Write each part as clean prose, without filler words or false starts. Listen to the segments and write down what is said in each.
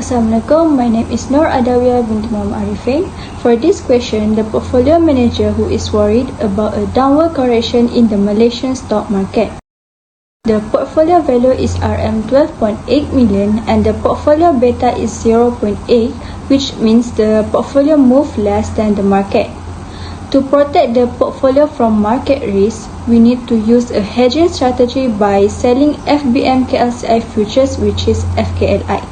Assalamualaikum, my name is Nur Adawiyah binti Muhammad Arifin. For this question, the portfolio manager who is worried about a downward correction in the Malaysian stock market. The portfolio value is RM12.8 million and the portfolio beta is 0.8, which means the portfolio moved less than the market. To protect the portfolio from market risk, we need to use a hedging strategy by selling FBM KLCI futures, which is FKLI.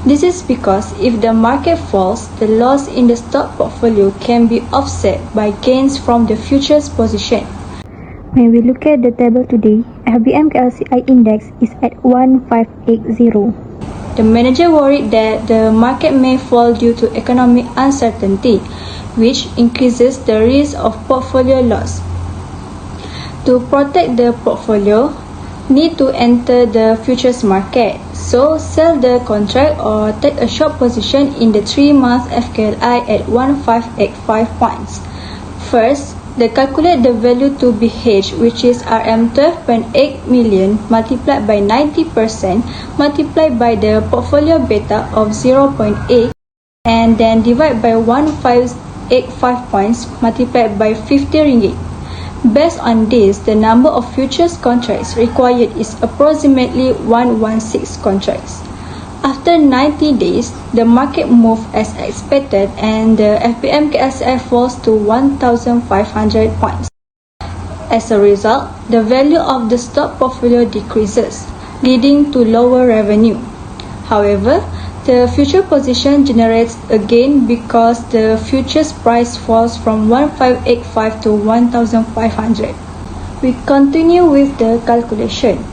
This is because if the market falls, the loss in the stock portfolio can be offset by gains from the futures position. When we look at the table today, FBM KLCI index is at 1580. The manager worried that the market may fall due to economic uncertainty, which increases the risk of portfolio loss. To protect the portfolio, need to enter the futures market, so sell the contract or take a short position in the 3-month FKLI at 1585 points. First, calculate the value to be hedged, which is RM12.8 million multiplied by 90% multiplied by the portfolio beta of 0.8 and then divide by 1585 points multiplied by 50 ringgit. Based on this, the number of futures contracts required is approximately 116 contracts. After 90 days, the market moved as expected and the FBM KLCI falls to 1,500 points. As a result, the value of the stock portfolio decreases, leading to lower revenue. However, the future position generates a gain because the futures price falls from 1585 to 1500. We continue with the calculation.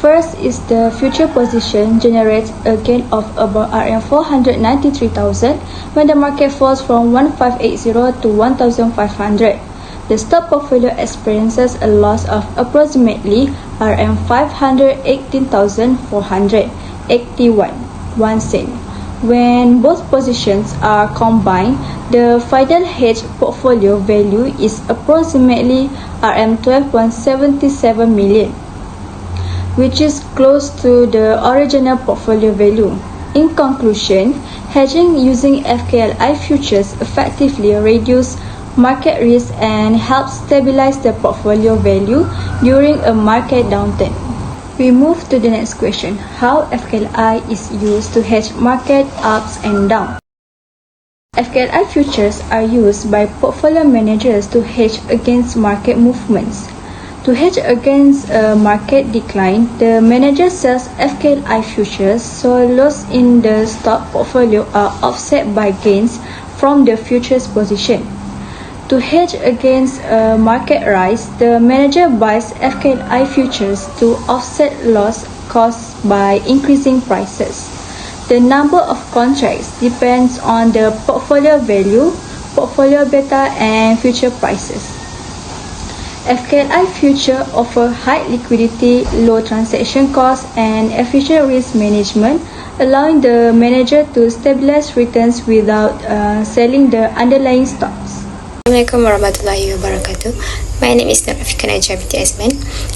First is the future position generates a gain of about RM493,000 when the market falls from 1580 to 1500. The stock portfolio experiences a loss of approximately RM518,481. 1 cent. When both positions are combined, the final hedge portfolio value is approximately RM12.77 million, which is close to the original portfolio value. In conclusion, hedging using FKLI futures effectively reduces market risk and helps stabilize the portfolio value during a market downturn. We move to the next question. How FKLI is used to hedge market ups and downs? FKLI futures are used by portfolio managers to hedge against market movements. To hedge against a market decline, the manager sells FKLI futures so loss in the stock portfolio are offset by gains from the futures position. To hedge against a market rise, the manager buys FKLI futures to offset loss caused by increasing prices. The number of contracts depends on the portfolio value, portfolio beta, and future prices. FKLI future offer high liquidity, low transaction costs, and efficient risk management, allowing the manager to stabilize returns without selling the underlying stocks. Assalamualaikum warahmatullahi wabarakatuh. My name is Nur Afiqah binti Azman.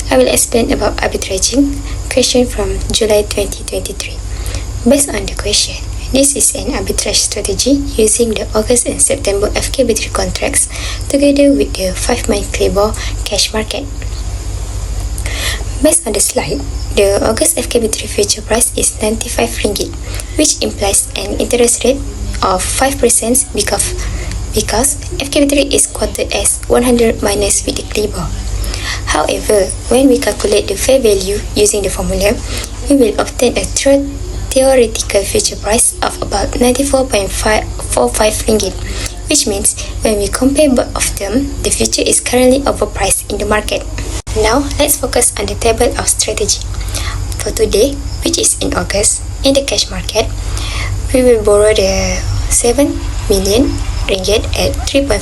I will explain about arbitraging. Question from July 2023. Based on the question, this is an arbitrage strategy using the August and September FKB3 contracts together with the 5-month LIBOR cash market. Based on the slide, the August FKB3 future price is 95 ringgit, which implies an interest rate of 5% because FKB3 is quoted as 100 minus with the LIBOR. However, when we calculate the fair value using the formula, we will obtain a theoretical future price of about 94.45 ringgit, which means when we compare both of them, the future is currently overpriced in the market. Now, let's focus on the table of strategy. For today, which is in August, in the cash market, we will borrow the 7 million ringgit at 3.5%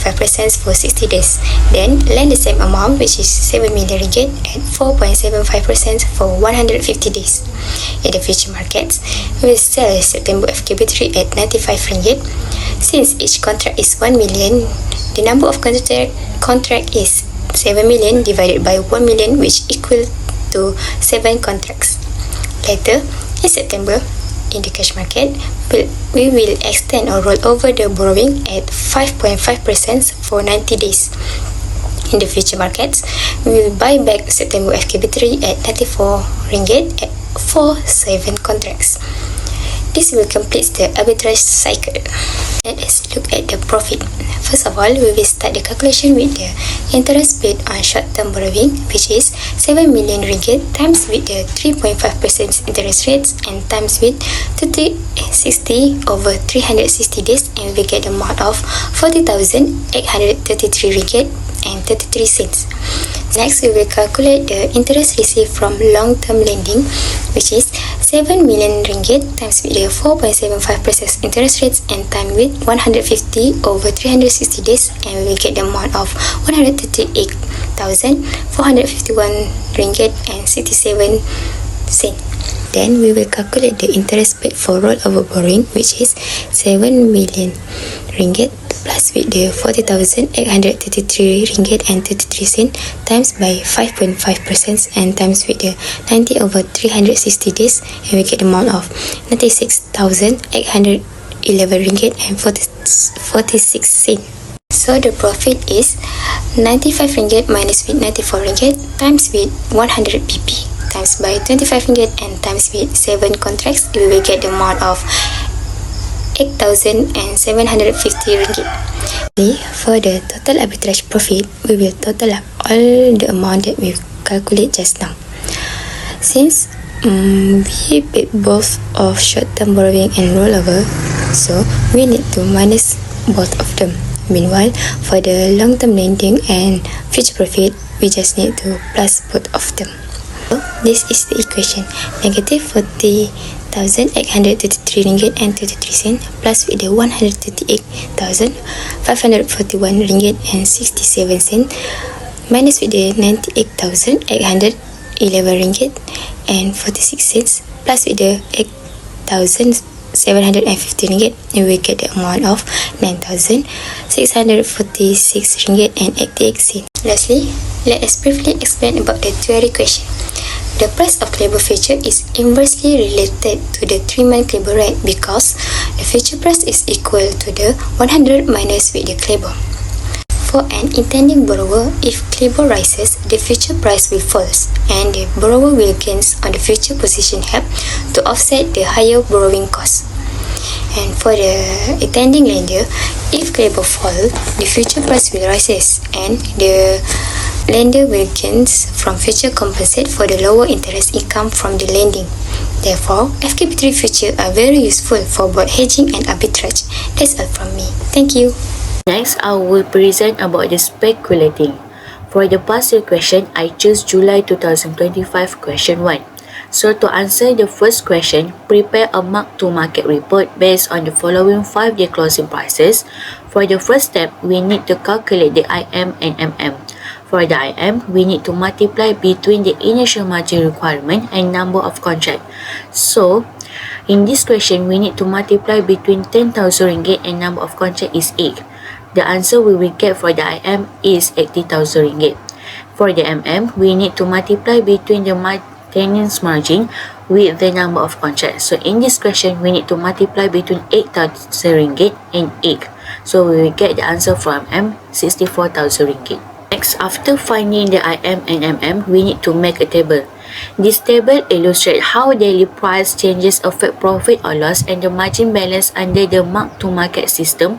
for 60 days. Then lend the same amount, which is 7 million ringgit at 4.75% for 150 days. In the future markets, we will sell September FKB3 at 95 ringgit. Since each contract is 1 million, the number of contract is 7 million divided by 1 million, which equal to 7 contracts. Later, in September, in the cash market, we will extend or roll over the borrowing at 5.5% for 90 days. In the future markets, we will buy back September FKB3 at 94 ringgit for 7 contracts. This will complete the arbitrage cycle. Let us look at the profit. First of all, we will start the calculation with the interest paid on short-term borrowing, which is 7 million ringgit times with the 3.5% interest rates and times with 3060 over 360 days, and we get the amount of 40,833 ringgit and 33 cents. Next, we will calculate the interest received from long-term lending, which is 7 million ringgit times with the 4.75% interest rates and time with 150 over 360 days, and we will get the amount of 138,451 ringgit and 67 cents. Then we will calculate the interest paid for rollover borrowing, which is 7 million ringgit plus with the 40,833 ringgit and 33 cents times by 5.5% and times with the 90 over 360 days, and we get the amount of 96,811 ringgit and 46 cents. So the profit is 95 ringgit minus with 94 ringgit times with 100 pp times by 25 ringgit and times with 7 contracts, we will get the amount of 8,750 ringgit. For the total arbitrage profit, we will total up all the amount that we calculate just now. Since we paid both of short-term borrowing and rollover, so we need to minus both of them. Meanwhile, for the long-term lending and future profit, we just need to plus both of them. So this is the equation: negative 40,833 ringgit and 33 cents plus with the 138,541 ringgit and 67 cents minus with the 98,811 ringgit and 46 cents plus with the 8,750 ringgit, and we get the amount of 9,646 ringgit and 88 cents. Lastly, let us briefly explain about the theory question. The price of Claybo future is inversely related to the 3-month Claybo rate because the future price is equal to the 100 minus with the Claybo. For an intending borrower, if Claybo rises, the future price will fall, and the borrower will gain on the future position held to offset the higher borrowing cost. And for the intending lender, if Claybo fall, the future price will rise, and the lender will gain from future compensate for the lower interest income from the lending. Therefore, FKB3 future are very useful for both hedging and arbitrage. That's all from me. Thank you. Next, I will present about the speculating. For the past year question, I choose July 2025 question 1. So to answer the first question, prepare a mark-to-market report based on the following 5-day closing prices. For the first step, we need to calculate the IM and MM. For the IM, we need to multiply between the initial margin requirement and number of contract. So, in this question, we need to multiply between 10,000 ringgit and number of contract is 8. The answer we will get for the IM is 80,000 ringgit. For the MM, we need to multiply between the maintenance margin with the number of contracts. So in this question, we need to multiply between 8,000 ringgit and 8. So we will get the answer from M, 64,000 ringgit. Next, after finding the IM and MM, we need to make a table. This table illustrates how daily price changes affect profit or loss and the margin balance under the mark-to-market system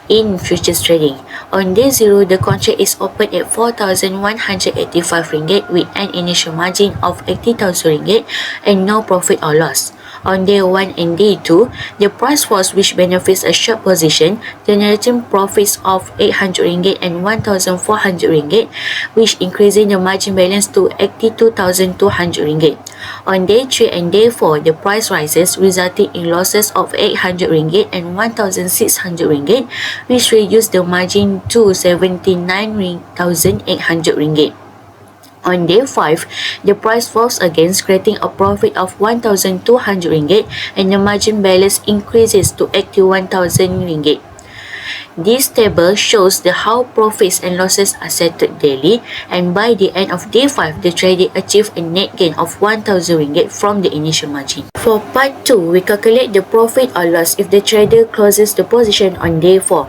in futures trading. On day 0, the contract is opened at 4,185 ringgit with an initial margin of 80,000 ringgit and no profit or loss. On day 1 and day 2, the price falls, which benefits a short position, generating profits of 800 ringgit and 1,400 ringgit, which increasing the margin balance to 82,200 ringgit. On day 3 and day 4, the price rises, resulting in losses of 800 ringgit and 1,600 ringgit, which reduce the margin to 79,800 ringgit. On day 5, the price falls again, creating a profit of 1,200 ringgit and the margin balance increases to 81,000 ringgit. This table shows how profits and losses are settled daily, and by the end of day 5, the trader achieved a net gain of 1,000 ringgit from the initial margin. For part 2, we calculate the profit or loss if the trader closes the position on day 4.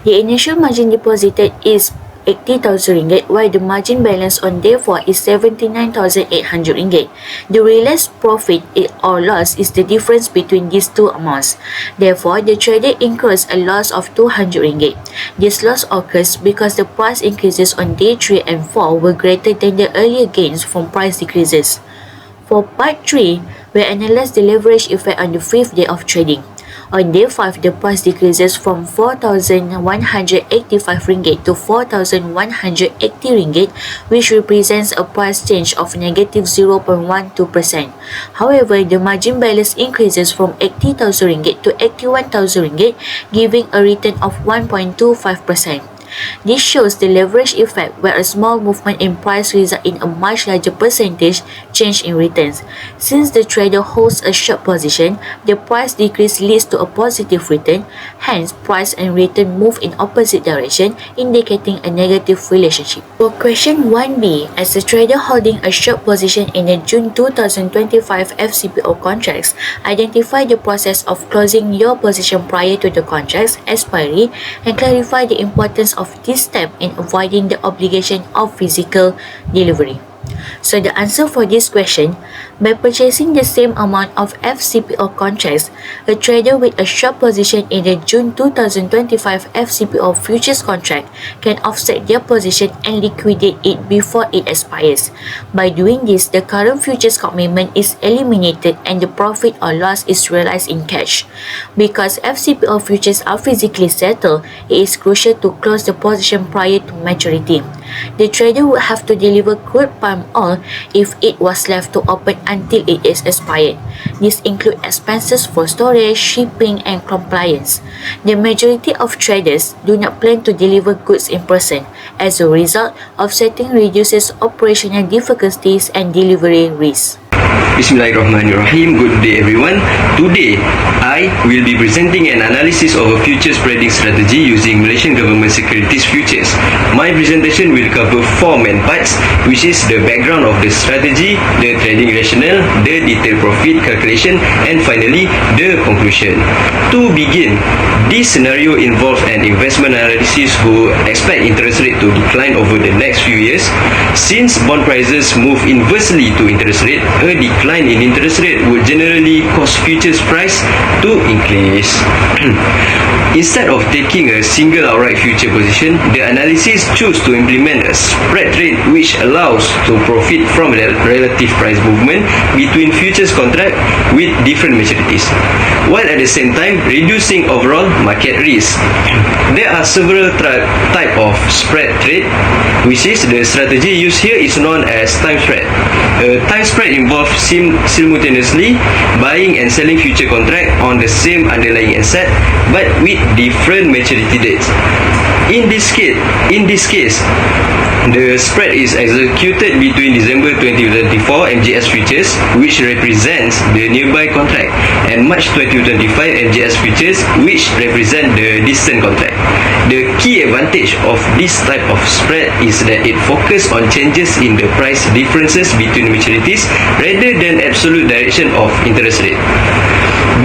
The initial margin deposited is 80,000 ringgit, while the margin balance on day 4 is 79,800 ringgit. The realized profit or loss is the difference between these two amounts. Therefore, the trader incurs a loss of 200 ringgit. This loss occurs because the price increases on day 3 and 4 were greater than the earlier gains from price decreases. For part 3, we analyze the leverage effect on the 5th day of trading. On day 5, the price decreases from 4,185 ringgit to 4,180 ringgit, which represents a price change of negative 0.12%. However, the margin balance increases from 80,000 ringgit to 81,000 ringgit, giving a return of 1.25%. This shows the leverage effect, where a small movement in price results in a much larger percentage change in returns. Since the trader holds a short position, the price decrease leads to a positive return. Hence, price and return move in opposite direction, indicating a negative relationship. For question 1b, as a trader holding a short position in the June 2025 FCPO contracts, identify the process of closing your position prior to the contract's expiry and clarify the importance of this step in avoiding the obligation of physical delivery. So the answer for this question, by purchasing the same amount of FCPO contracts, a trader with a short position in the June 2025 FCPO futures contract can offset their position and liquidate it before it expires. By doing this, the current futures commitment is eliminated and the profit or loss is realized in cash. Because FCPO futures are physically settled, it is crucial to close the position prior to maturity. The trader would have to deliver crude palm oil if it was left to open until it is expired. These include expenses for storage, shipping, and compliance. The majority of traders do not plan to deliver goods in person. As a result, offsetting reduces operational difficulties and delivery risks. Bismillahirrahmanirrahim. Good day everyone. Today, I will be presenting an analysis of a futures trading strategy using Malaysian Government Securities Futures. My presentation will cover 4 main parts, which is the background of the strategy, the trading rationale, the detailed profit calculation, and finally, the conclusion. To begin, this scenario involves an investment analysis who expect interest rate to decline over the next few years. Since bond prices move inversely to interest rate, a decline in interest rate would generally cause futures price to increase. Instead of taking a single outright future position, the analysis choose to implement a spread trade which allows to profit from the relative price movement between futures contract with different maturities, while at the same time reducing overall market risk. There are several types of spread trade, which is the strategy used here is known as time spread. Time spread involves simultaneously buying and selling future contract on the same underlying asset but with different maturity dates. In this case, the spread is executed between December 2024 MGS futures, which represents the nearby contract, and March 2025 MGS futures, which represent the distant contract. The key advantage of this type of spread is that it focuses on changes in the price differences between maturities rather than absolute direction of interest rate.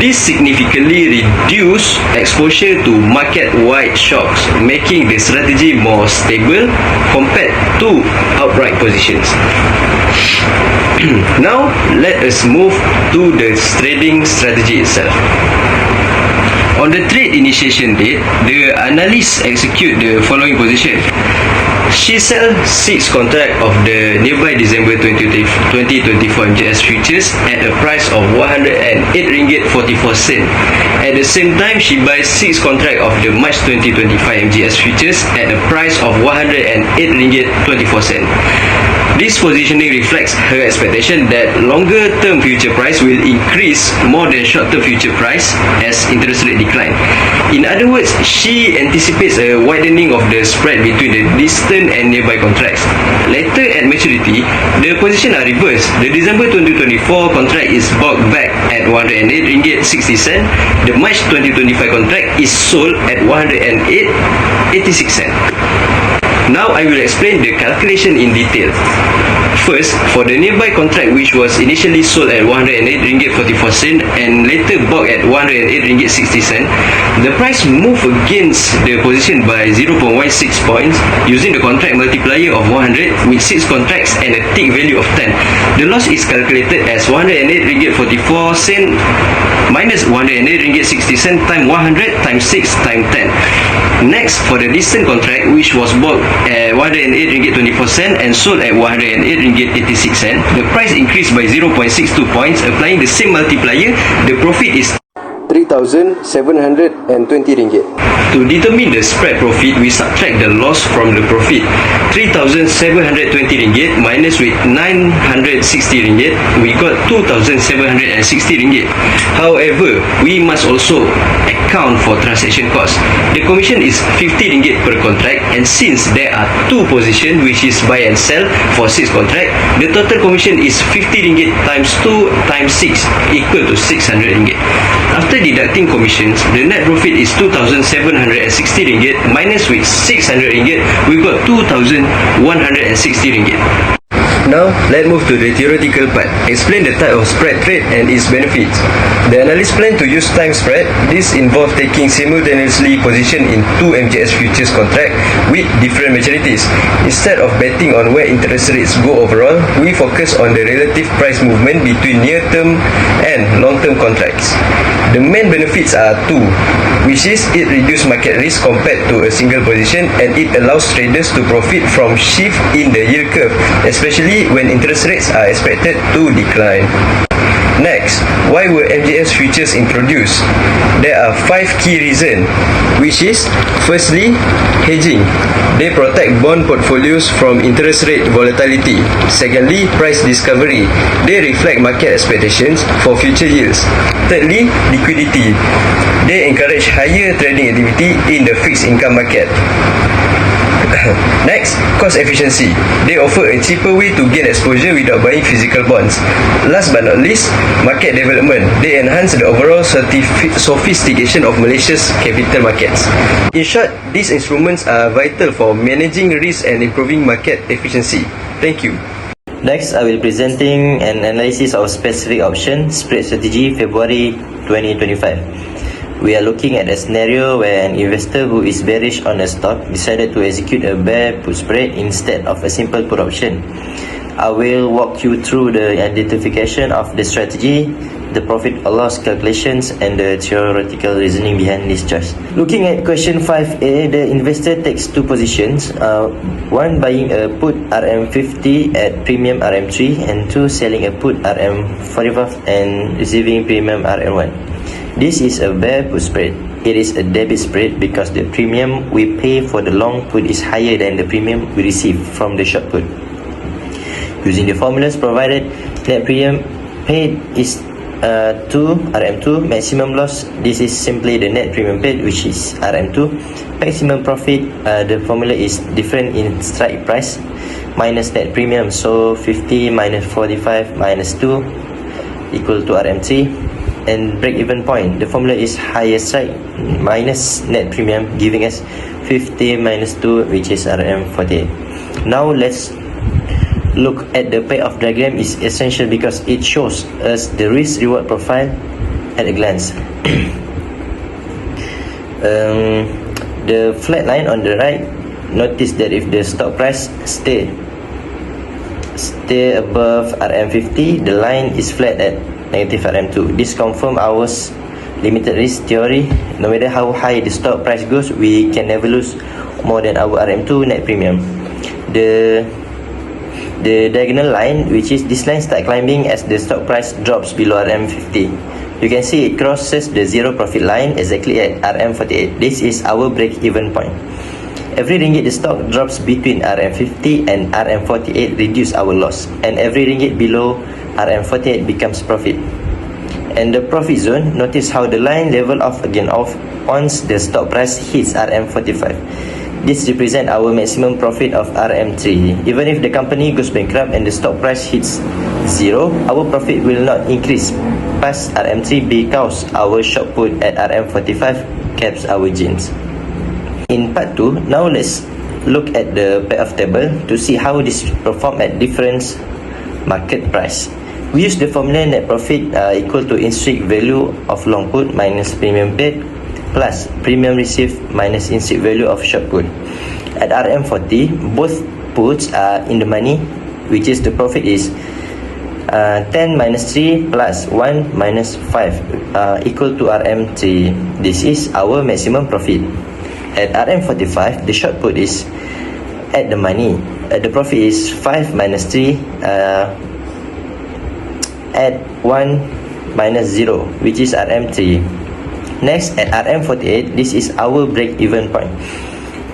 This significantly reduces exposure to market-wide shocks, making the strategy more stable compared to outright positions. Now, let us move to the trading strategy itself. On the trade initiation date, the analyst execute the following position. She sells 6 contracts of the nearby December 2024 MGS futures at a price of 108 ringgit 44 cent. At the same time, she buys 6 contracts of the March 2025 MGS futures at a price of 108 ringgit 24 cent. This positioning reflects her expectation that longer-term future price will increase more than short-term future price as interest rate decline. In other words, she anticipates a widening of the spread between the distant and nearby contracts. Later at maturity, the position are reversed. The December 2024 contract is bought back at RM108.60. The March 2025 contract is sold at RM108.86. Now I will explain the calculation in detail. First, for the nearby contract which was initially sold at RM108.44 and later bought at RM108.60, the price moved against the position by 0.16 points using the contract multiplier of 100 with 6 contracts and a tick value of 10. The loss is calculated as RM108.44 minus RM108.60 times 100 times 6 times 10. Next, for the distant contract which was bought at RM108.24 and sold at RM108.86, the price increased by 0.62 points. Applying the same multiplier, the profit is RM3,720. To determine the spread profit, we subtract the loss from the profit. RM3,720 minus with RM960, we got RM2,760. However, we must also account for transaction cost. The commission is RM50 per contract, and since there are 2 positions, which is buy and sell for 6 contract, the total commission is RM50 times 2 times 6 equal to RM600. After deducting commissions, the net profit is RM2,760 minus with RM600, we got RM2,160. Now, let's move to the theoretical part. Explain the type of spread trade and its benefits. The analyst plan to use time spread. This involves taking simultaneously position in 2 MJS futures contracts with different maturities. Instead of betting on where interest rates go overall, we focus on the relative price movement between near-term and long-term contracts. The main benefits are 2, which is it reduces market risk compared to a single position, and it allows traders to profit from shift in the yield curve, especially when interest rates are expected to decline. Next, why were MJS futures introduced? There are 5 key reasons, which is, firstly, hedging. They protect bond portfolios from interest rate volatility. Secondly, price discovery. They reflect market expectations for future yields. Thirdly, liquidity. They encourage higher trading activity in the fixed income market. Next, cost efficiency. They offer a cheaper way to gain exposure without buying physical bonds. Last but not least, market development. They enhance the overall sophistication of Malaysia's capital markets. In short, these instruments are vital for managing risk and improving market efficiency. Thank you. Next, I will be presenting an analysis of specific option spread strategy February 2025. We are looking at a scenario where an investor who is bearish on a stock decided to execute a bear put spread instead of a simple put option. I will walk you through the identification of the strategy, the profit or loss calculations, and the theoretical reasoning behind this choice. Looking at question 5A, the investor takes 2 positions, one buying a put RM50 at premium RM3 and 2 selling a put RM45 and receiving premium RM1. This is a bear put spread. It is a debit spread because the premium we pay for the long put is higher than the premium we receive from the short put. Using the formulas provided, net premium paid is 2 RM2, maximum loss, this is simply the net premium paid, which is RM2. Maximum profit, the formula is different in strike price minus net premium, so 50 minus 45 minus 2 equal to RM3. And break-even point, the formula is higher strike minus net premium, giving us 50 minus 2, which is RM48. Now let's look at the payoff diagram. Is essential because it shows us the risk-reward profile at a glance. The flat line on the right, notice that if the stock price stay above RM50, the line is flat at negative RM2. This confirms our limited risk theory. No matter how high the stock price goes, we can never lose more than our RM2 net premium. The diagonal line, which is this line, start climbing as the stock price drops below RM50. You can see it crosses the zero profit line exactly at RM48. This is our break-even point. Every ringgit the stock drops between RM50 and RM48 reduce our loss, and every ringgit below RM48 becomes profit. And the profit zone, notice how the line level off again once the stock price hits RM45. This represents our maximum profit of RM3. Even if the company goes bankrupt and the stock price hits zero, our profit will not increase past RM3 because our short put at RM45 caps our gains. In part 2, now let's look at the payoff table to see how this perform at different market price. We use the formula net profit equal to in-street value of long put minus premium paid plus premium received minus in-street value of short put. At RM40, both puts are in the money, which is the profit is 10 minus 3 plus 1 minus 5 equal to RM3. This is our maximum profit. At RM45, the short put is at the money. The profit is 5 minus 3 at 1 minus 0, which is RM3. Next, at RM48, this is our break-even point.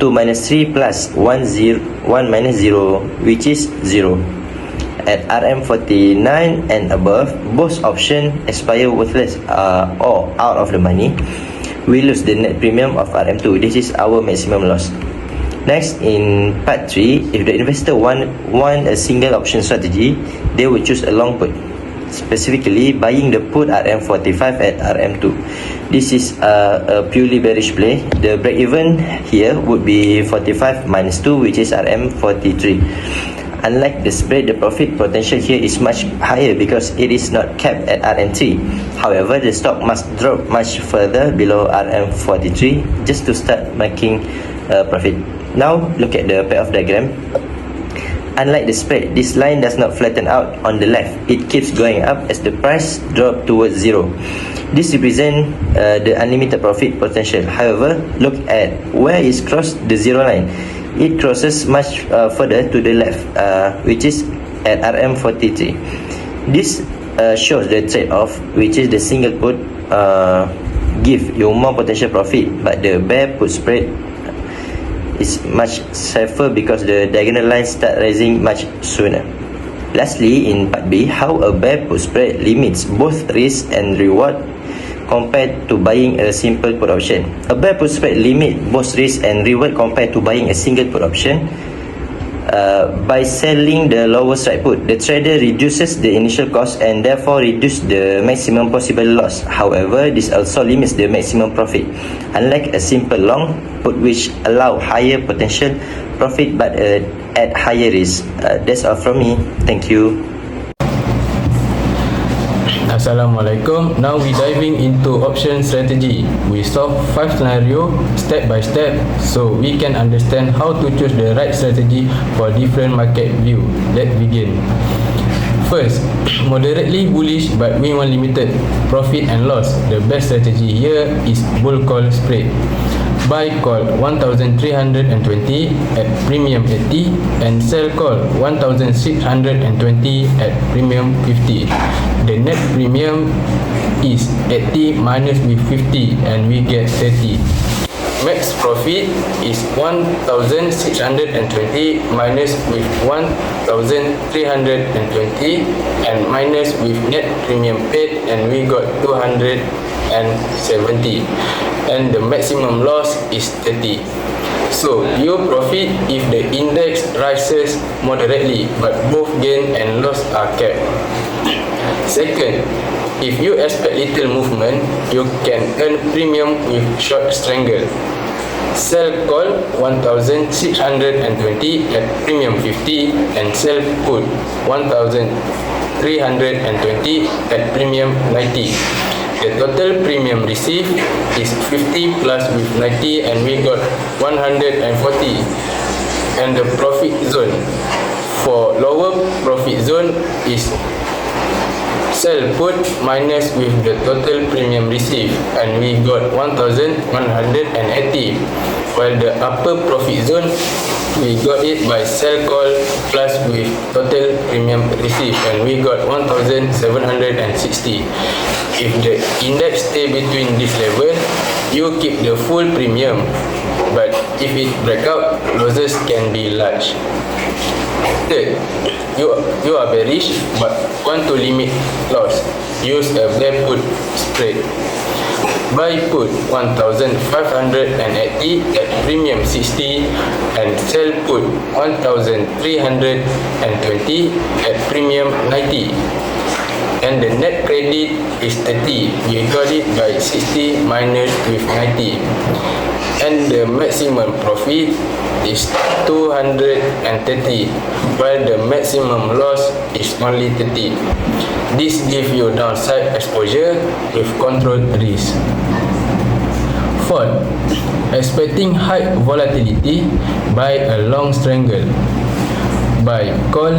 2 minus 3 plus 1 minus 0, which is 0. At RM49 and above, both options expire worthless or out of the money. We lose the net premium of RM2. This is our maximum loss. Next, in part 3, if the investor want a single option strategy, they will choose a long put, specifically buying the put RM45 at RM2. This is a purely bearish play. The break-even here would be 45 minus 2, which is RM43. Unlike the spread, the profit potential here is much higher because it is not capped at RM3. However, the stock must drop much further below RM43 just to start making profit. Now, look at the payoff diagram. Unlike the spread, this line does not flatten out on the left. It keeps going up as the price drops towards zero. This represents the unlimited profit potential. However, look at where it's crossed the zero line. It crosses much further to the left, which is at RM43. This shows the trade-off, which is the single put give you more potential profit, but the bear put spread is much safer because the diagonal lines start rising much sooner. Lastly, in part B, how a bear put spread limits both risk and reward compared to buying a simple put option. A bear put spread limit both risk and reward compared to buying a single put option. By selling the lower strike put, the trader reduces the initial cost and therefore reduce the maximum possible loss. However, this also limits the maximum profit. Unlike a simple long put, which allow higher potential profit but at higher risk. That's all from me. Thank you. Assalamualaikum. Now we diving into option strategy. We solve 5 scenario step by step so we can understand how to choose the right strategy for different market view. Let's begin. First, moderately bullish but win one limited, profit and loss. The best strategy here is bull call spread. Buy call 1320 at premium 80 and sell call 1620 at premium 50. The net premium is 80 minus with 50 and we get 30. Max profit is 1620 minus with 1320 and minus with net premium paid and we got 270 and the maximum loss is 30. So you profit if the index rises moderately but both gain and loss are capped. Second, if you expect little movement, you can earn premium with short strangle. Sell call 1620 at premium 50 and sell put 1320 at premium 90. The total premium received is 50 plus with 90 and we got 140. And the profit zone for lower profit zone is sell put minus with the total premium received and we got 1180, while the upper profit zone we got it by sell call plus with total premium received and we got 1760. If the index stay between this level, you keep the full premium. but if it breaks out, losses can be large. Third, you are bearish but want to limit loss. Use a bear put spread. Buy put 1,580 at premium 60 and sell put 1,320 at premium 90. And the net credit is 30. We got it by 60 minus with 90. And the maximum profit is 230, while the maximum loss is only 30. This gives you downside exposure with controlled risk. Fourth, expecting high volatility, buy a long strangle. Buy call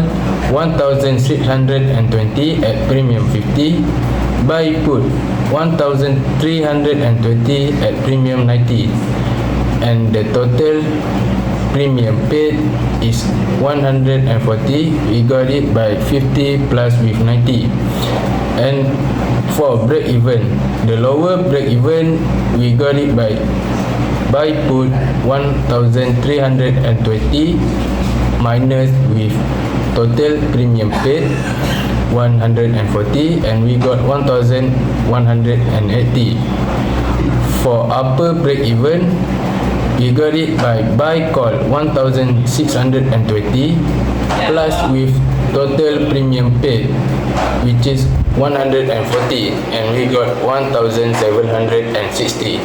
1,620 at premium 50. Buy put 1,320 at premium 90. And the total premium paid is 140. We got it by 50 plus with 90. And for break even, the lower break even, we got it by buy put 1,320 minus with total premium paid 140, and we got 1,180. For upper break even, we got it by buy call 1,620 plus with total premium paid, which is 140, and we got 1,760.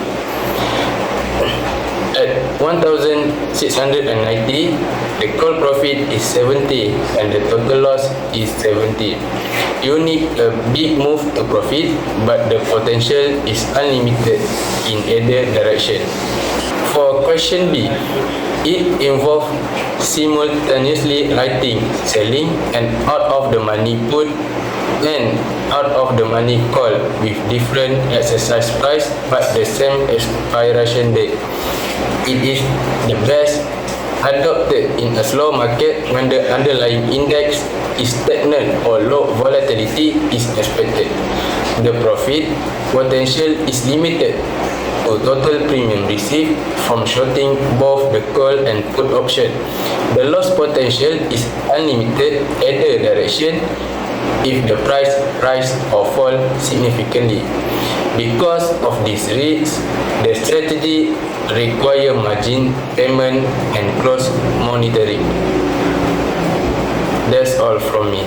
At 1,690, the call profit is 70 and the total loss is 70. You need a big move to profit, but the potential is unlimited in either direction. For question B, it involves simultaneously writing, selling, and out of the money put and out of the money call with different exercise price but the same expiration date. It is the best adopted in a slow market when the underlying index is stagnant or low volatility is expected. The profit potential is limited to total premium received from shorting both the call and put option. The loss potential is unlimited either direction if the price rise or fall significantly. Because of this risk, the strategy require margin payment and close monitoring. That's all from me.